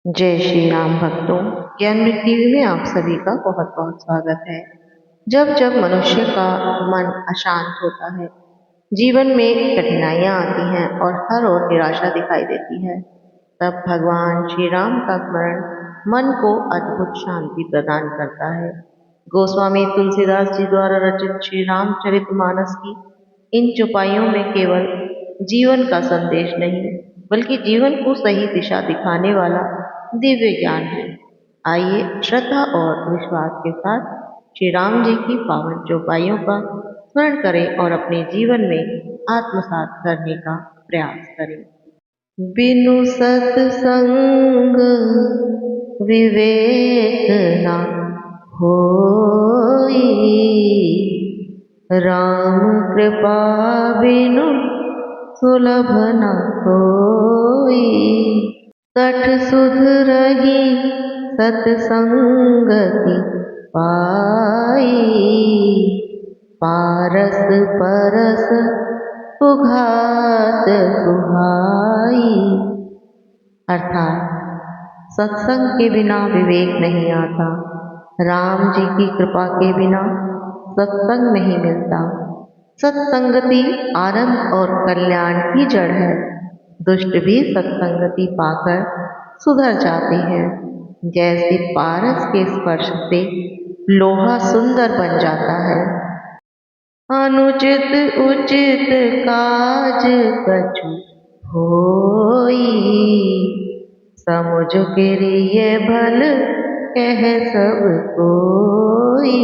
जय श्री राम भक्तों। ज्ञानमृत टीवी में आप सभी का बहुत बहुत स्वागत है। जब जब मनुष्य का मन अशांत होता है, जीवन में कठिनाइयां आती हैं और हर ओर निराशा दिखाई देती है, तब भगवान श्री राम का स्मरण मन को अद्भुत शांति प्रदान करता है। गोस्वामी तुलसीदास जी द्वारा रचित श्री रामचरितमानस की इन चौपाइयों में केवल जीवन का संदेश नहीं, बल्कि जीवन को सही दिशा दिखाने वाला दिव्य ज्ञान है। आइए श्रद्धा और विश्वास के साथ श्री राम जी की पावन चौपाइयों का स्मरण करें और अपने जीवन में आत्मसात करने का प्रयास करें। बिनु सत्संग विवेक न होई, राम कृपा बिनु सुलभ न कोई। कठ सुध रही सत्संगति पाई, पारस परस सुघात सुहाई। अर्थात सत्संग के बिना विवेक नहीं आता, राम जी की कृपा के बिना सत्संग नहीं मिलता। सत्संगति आनंद और कल्याण की जड़ है। दुष्ट भी सत्संगति पाकर सुधर जाते हैं। जैसे पारस के स्पर्श से लोहा सुंदर बन जाता है। अनुचित उचित काज कछु होई, समुझ किरिय भल कह सब कोई।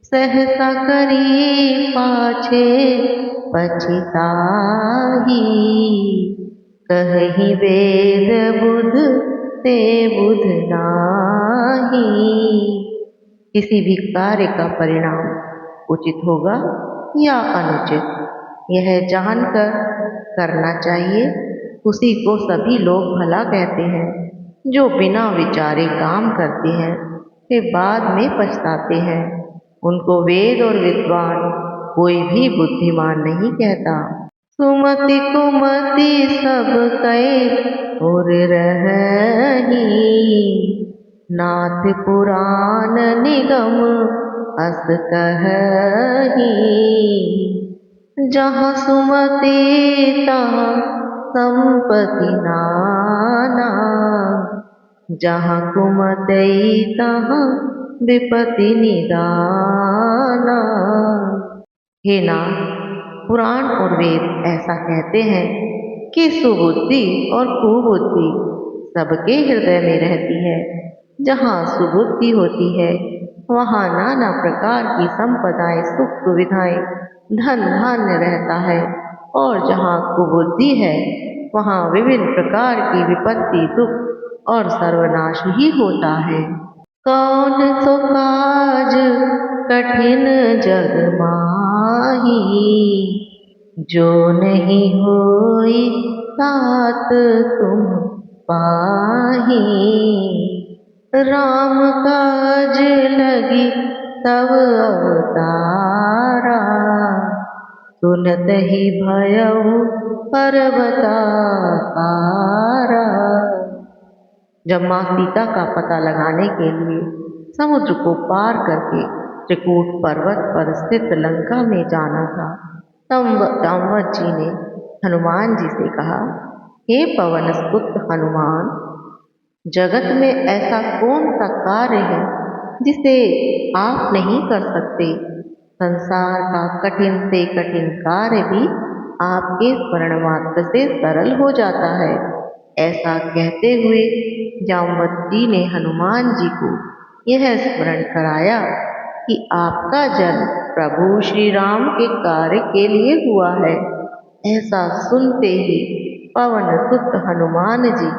सहसा करी पाछे पछिताही, कहि वेद बुध ते बुध नाही। किसी भी कार्य का परिणाम उचित होगा या अनुचित, यह जानकर करना चाहिए। उसी को सभी लोग भला कहते हैं। जो बिना विचारे काम करते हैं वे बाद में पछताते हैं। उनको वेद और विद्वान कोई भी बुद्धिमान नहीं कहता। सुमति कुमति सब कहे और रही, नाथ पुराण निगम अस कही। जहाँ सुमति तहाँ संपत्ति नाना, जहाँ कुमति तहाँ विपत्ति निदाना। हे नाथ, पुराण और वेद ऐसा कहते हैं कि सुबुद्धि और कुबुद्धि सबके हृदय में रहती है। जहाँ सुबुद्धि होती है वहाँ नाना प्रकार की संपदाएं, सुख सुविधाएं, धन धान्य रहता है, और जहाँ कुबुद्धि है वहाँ विभिन्न प्रकार की विपत्ति, दुख और सर्वनाश ही होता है। कौन सो काज कठिन जग माही, जो नहीं होई तात तुम पाही। राम काज लगी तब अवतारा, सुनत ही भयउ पर्वताकारा। जब माँ सीता का पता लगाने के लिए समुद्र को पार करके त्रिकूट पर्वत पर स्थित लंका में जाना था, तब जामवंत जी ने हनुमान जी से कहा, हे पवन सुत हनुमान, जगत में ऐसा कौन सा कार्य है जिसे आप नहीं कर सकते। संसार का कठिन से कठिन कार्य भी आपके स्मरण मात्र से सरल हो जाता है। ऐसा कहते हुए जामवंत जी ने हनुमान जी को यह स्मरण कराया कि आपका जन्म प्रभु श्री राम के कार्य के लिए हुआ है। ऐसा सुनते ही पवन सुत हनुमान जी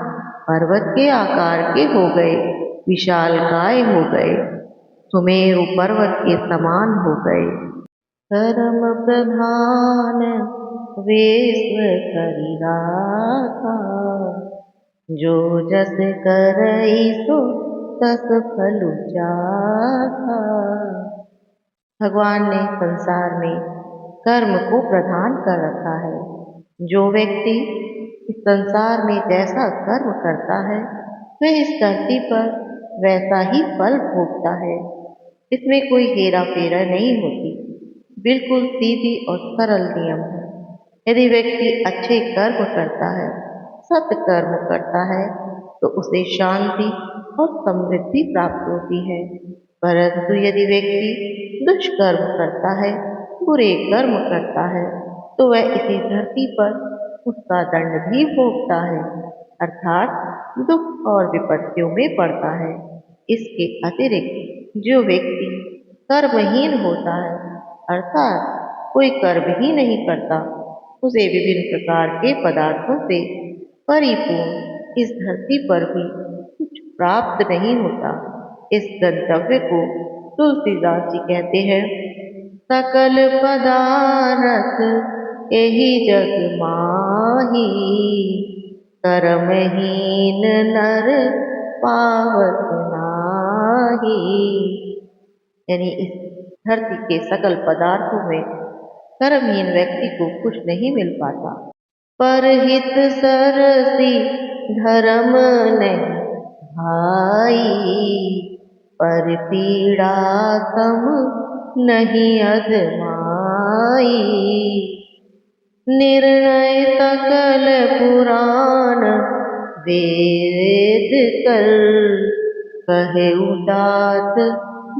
पर्वत के आकार के हो गए, विशालकाय हो गए, सुमेरु पर्वत के समान हो गए। धर्म प्रधान वेश करि राखा, जो जस करई सो तस फलु चाखा। भगवान ने संसार में कर्म को प्रधान कर रखा है। जो व्यक्ति इस संसार में जैसा कर्म करता है वह इस धरती पर वैसा ही फल भोगता है। इसमें कोई हेरा फेरा नहीं होती, बिल्कुल सीधी और सरल नियम है। यदि व्यक्ति अच्छे कर्म करता है, सत्कर्म करता है, तो उसे शांति और समृद्धि प्राप्त होती है। परंतु यदि व्यक्ति दुष्कर्म करता है, बुरे कर्म करता है, तो वह इसी धरती पर उसका दंड भी भोगता है, अर्थात दुख और विपत्तियों में पड़ता है। इसके अतिरिक्त जो व्यक्ति कर्महीन होता है, अर्थात कोई कर्म ही नहीं करता, उसे विभिन्न प्रकार के पदार्थों से परिपूर्ण इस धरती पर भी कुछ प्राप्त नहीं होता। इस गंतव्य को तुलसीदास जी कहते हैं, सकल पदारथ यही जग माही, कर्महीन नर पावत नाही। यानी इस धरती के सकल पदार्थों में कर्महीन व्यक्ति को कुछ नहीं मिल पाता। परहित सरसी धर्म नहीं भाई, पर पीड़ा सम नहीं अधमाई। निर्णय सकल पुराण वेद कर, कहे उदात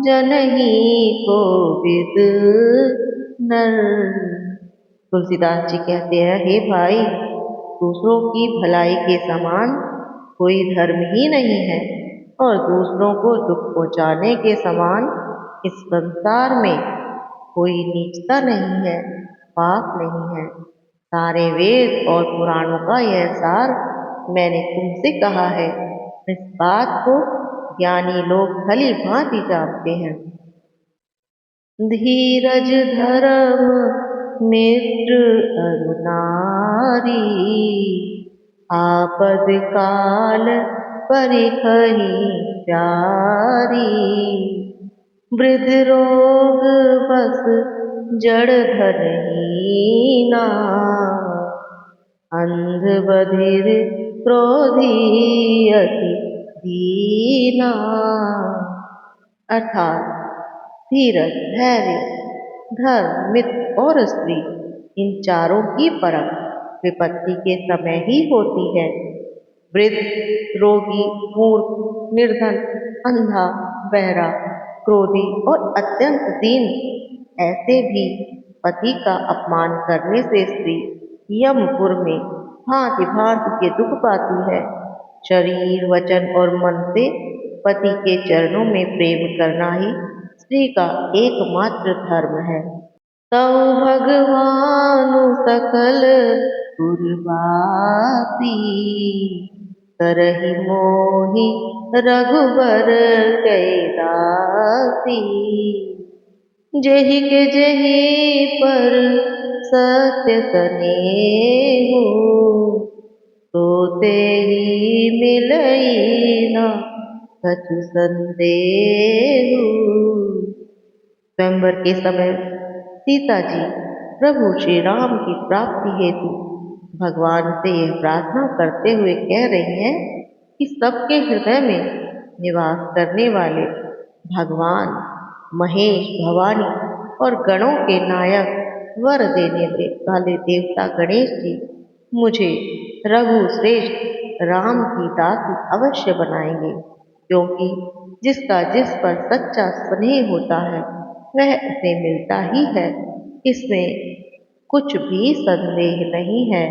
जनही को विद नर। तुलसीदास जी कहते हैं, हे भाई, दूसरों की भलाई के समान कोई धर्म ही नहीं है और दूसरों को दुख पहुंचाने के समान इस संसार में कोई नीचता नहीं है, पाप नहीं है। सारे वेद और पुराणों का यह सार मैंने तुमसे कहा है। इस बात को ज्ञानी लोग भली भांति जानते हैं। धीरज धर्म मित्र अरुनारी, आपद काल परिखहि चारी। वृद्ध रोग बस जड़ धरहीना, अंध बधिर क्रोधी अति दीना। अर्थात धीरज, धैर्य, धर्म, मित्र और स्त्री, इन चारों की परख विपत्ति के समय ही होती है। वृद्ध, रोगी, मूर्ख, निर्धन, अंधा, बहरा, क्रोधी और अत्यंत दीन, ऐसे भी पति का अपमान करने से स्त्री यमपुर में भांति भांति के दुख पाती है। शरीर, वचन और मन से पति के चरणों में प्रेम करना ही स्त्री का एकमात्र धर्म है। तव भगवानु सकल पुरवासी, करहि मोहि रघुबर कै दासी। जेहि के जेहि पर सत्य सनेहु, तो तेहि मिलई न कछु संदेहु। स्वयंवर के समय सीता जी प्रभु श्री राम की प्राप्ति हेतु भगवान से यह प्रार्थना करते हुए कह रही हैं कि सबके हृदय में निवास करने वाले भगवान महेश, भवानी और गणों के नायक वर देने वाले देवता गणेश जी मुझे रघु श्रेष्ठ राम की दासी अवश्य बनाएंगे, क्योंकि जिसका जिस पर सच्चा स्नेह होता है वह उसे मिलता ही है, इसमें कुछ भी संदेह नहीं है।